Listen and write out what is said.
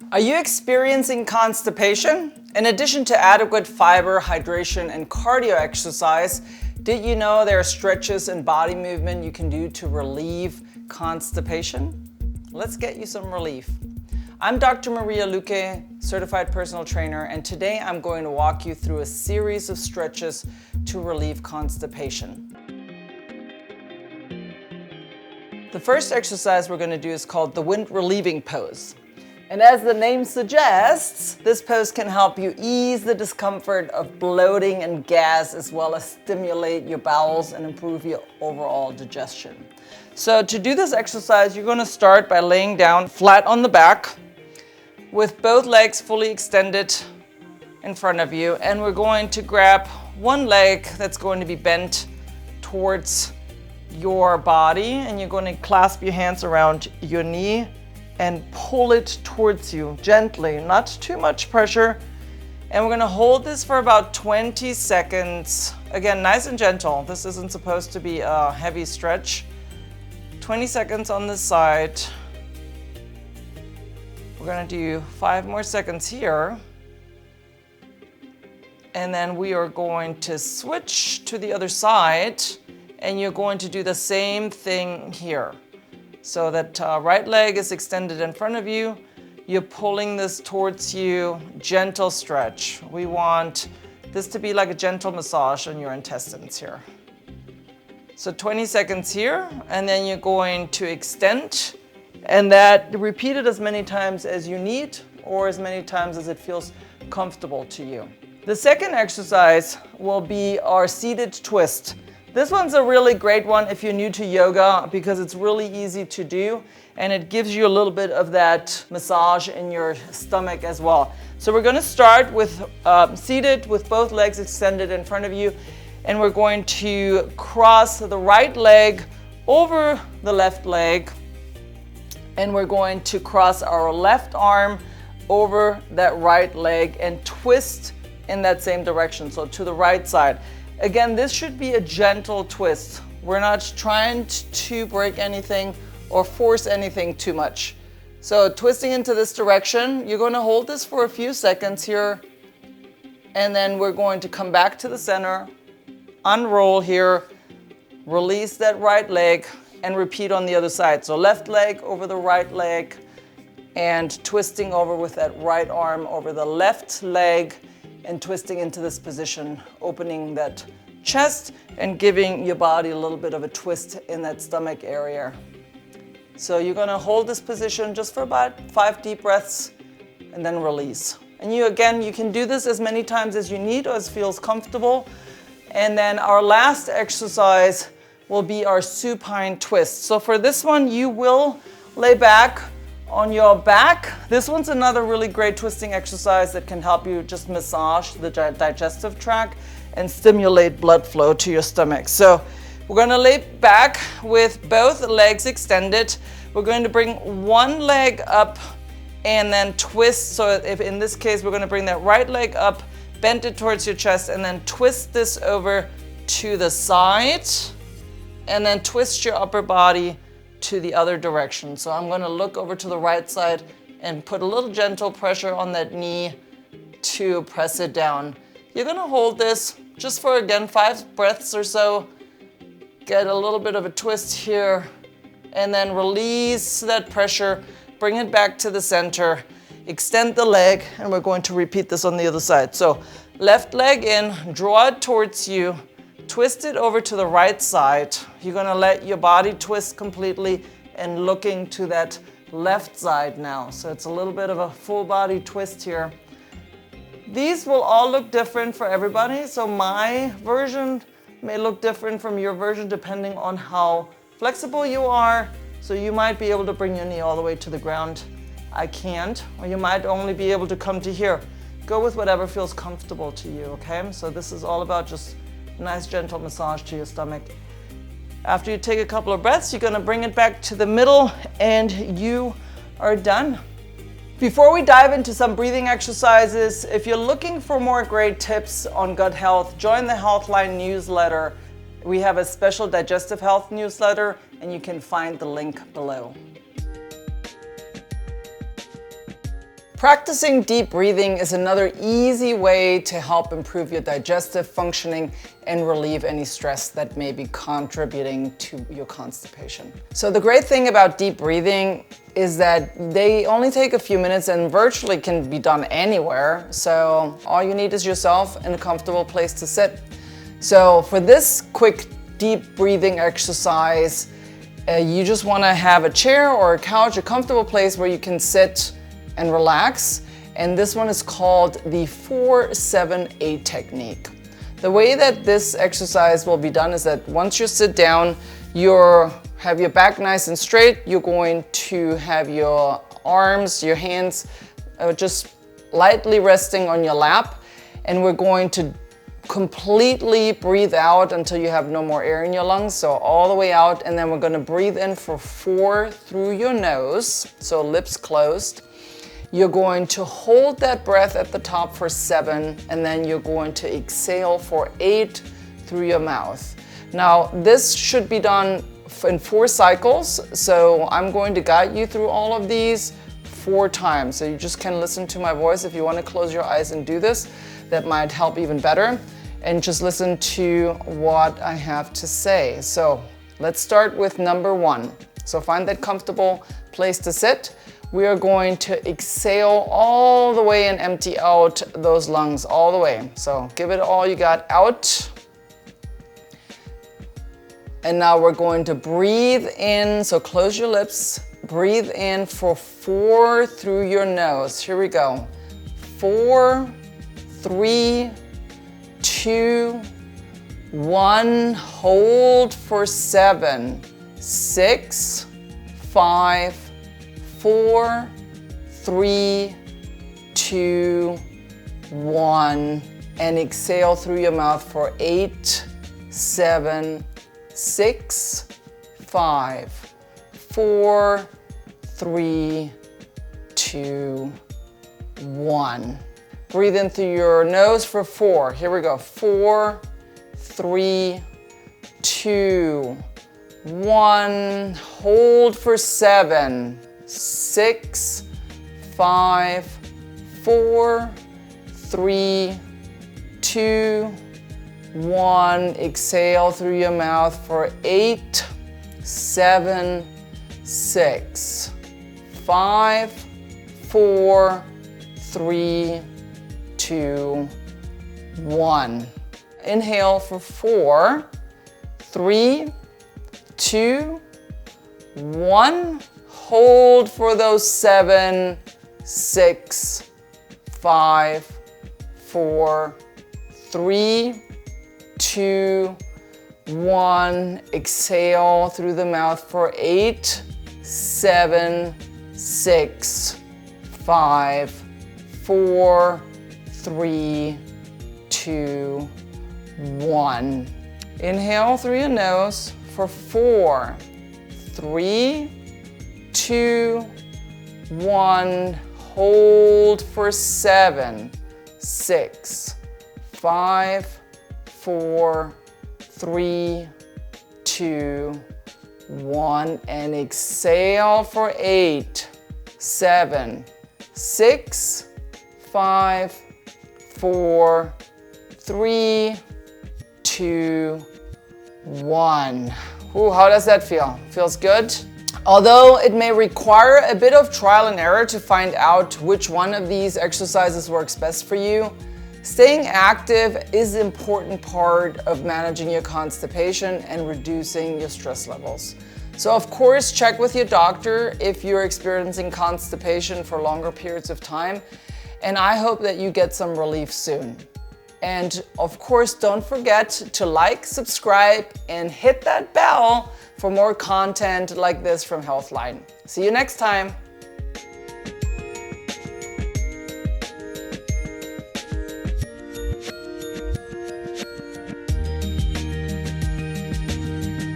Are you experiencing constipation? In addition to adequate fiber, hydration, and cardio exercise, did you know there are stretches and body movement you can do to relieve constipation? Let's get you some relief. I'm Dr. Maria Luque, certified personal trainer, and today I'm going to walk you through a series of stretches to relieve constipation. The first exercise we're going to do is called the wind relieving pose. And as the name suggests, this pose can help you ease the discomfort of bloating and gas, as well as stimulate your bowels and improve your overall digestion. So to do this exercise, you're going to start by laying down flat on the back with both legs fully extended in front of you. And we're going to grab one leg that's going to be bent towards your body, and you're going to clasp your hands around your knee and pull it towards you gently, not too much pressure. And we're gonna hold this for about 20 seconds. Again, nice and gentle. This isn't supposed to be a heavy stretch. 20 seconds on this side. We're gonna do 5 more seconds here. And then we are going to switch to the other side, and you're going to do the same thing here. So that right leg is extended in front of you. You're pulling this towards you, gentle stretch. We want this to be like a gentle massage on your intestines here. So 20 seconds here, and then you're going to extend, and that repeat it as many times as you need or as many times as it feels comfortable to you. The second exercise will be our seated twist. This one's a really great one if you're new to yoga because it's really easy to do and it gives you a little bit of that massage in your stomach as well. So we're going to start with seated with both legs extended in front of you, and we're going to cross the right leg over the left leg, and we're going to cross our left arm over that right leg and twist in that same direction, so to the right side. Again, this should be a gentle twist. We're not trying to break anything or force anything too much. So twisting into this direction, you're going to hold this for a few seconds here, and then we're going to come back to the center, unroll here, release that right leg, and repeat on the other side. So left leg over the right leg, and twisting over with that right arm over the left leg, and twisting into this position, opening that chest and giving your body a little bit of a twist in that stomach area. So you're gonna hold this position just for about 5 deep breaths and then release. And you can do this as many times as you need or as feels comfortable. And then our last exercise will be our supine twist. So for this one, you will lay back on your back. This one's another really great twisting exercise that can help you just massage the digestive tract and stimulate blood flow to your stomach. So we're going to lay back with both legs extended. We're going to bring one leg up and then twist. So if in this case, we're going to bring that right leg up, bend it towards your chest, and then twist this over to the side, and then twist your upper body to the other direction. So I'm going to look over to the right side and put a little gentle pressure on that knee to press it down. You're going to hold this just for, again, 5 breaths or so. Get a little bit of a twist here, and then release that pressure, bring it back to the center, extend the leg, and we're going to repeat this on the other side. So left leg in, draw it towards you, twist it over to the right side. You're gonna let your body twist completely and looking to that left side now. So it's a little bit of a full body twist here. These will all look different for everybody. So my version may look different from your version depending on how flexible you are. So you might be able to bring your knee all the way to the ground. I can't, or you might only be able to come to here. Go with whatever feels comfortable to you, okay? So this is all about just nice gentle massage to your stomach. After you take a couple of breaths, you're gonna bring it back to the middle and you are done. Before we dive into some breathing exercises, if you're looking for more great tips on gut health, join the Healthline newsletter. We have a special digestive health newsletter and you can find the link below. Practicing deep breathing is another easy way to help improve your digestive functioning and relieve any stress that may be contributing to your constipation. So the great thing about deep breathing is that they only take a few minutes and virtually can be done anywhere. So all you need is yourself in a comfortable place to sit. So for this quick deep breathing exercise, you just want to have a chair or a couch, a comfortable place where you can sit and relax. And this one is called the 4-7-8 technique. The way that this exercise will be done is that once you sit down, have your back nice and straight. You're going to have your arms, your hands just lightly resting on your lap. And we're going to completely breathe out until you have no more air in your lungs. So all the way out, and then we're going to breathe in for 4 through your nose, so lips closed. You're going to hold that breath at the top for 7, and then you're going to exhale for 8 through your mouth. Now, this should be done in 4 cycles, so I'm going to guide you through all of these 4 times. So you just can listen to my voice. If you want to close your eyes and do this, that might help even better. And just listen to what I have to say. So let's start with number 1. So find that comfortable place to sit. We are going to exhale all the way and empty out those lungs all the way. So give it all you got out. And now we're going to breathe in. So close your lips. Breathe in for 4 through your nose. Here we go. 4, 3, 2, 1. Hold for 7, 6, 5, 4, 3, 2, 1, and exhale through your mouth for 8, 7, 6, 5, 4, 3, 2, 1. Breathe in through your nose for 4. Here we go. 4, 3, 2, 1. Hold for 7, 6, 5, 4, 3, 2, 1. Exhale through your mouth for 8, 7, 6, 5, 4, 3, 2, 1. Inhale for 4, 3, 2, 1. Hold for those 7, 6, 5, 4, 3, 2, 1. Exhale through the mouth for 8, 7, 6, 5, 4, 3, 2, 1. Inhale through your nose for 4, 3, 2, 1. Hold for 7, 6, 5, 4, 3, 2, 1. And exhale for 8, 7, 6, 5, 4, 3, 2, 1. Ooh, how does that feel? Feels good? Although it may require a bit of trial and error to find out which one of these exercises works best for you, staying active is an important part of managing your constipation and reducing your stress levels. So of course, check with your doctor if you're experiencing constipation for longer periods of time, and I hope that you get some relief soon. And of course, don't forget to like, subscribe, and hit that bell for more content like this from Healthline. See you next time.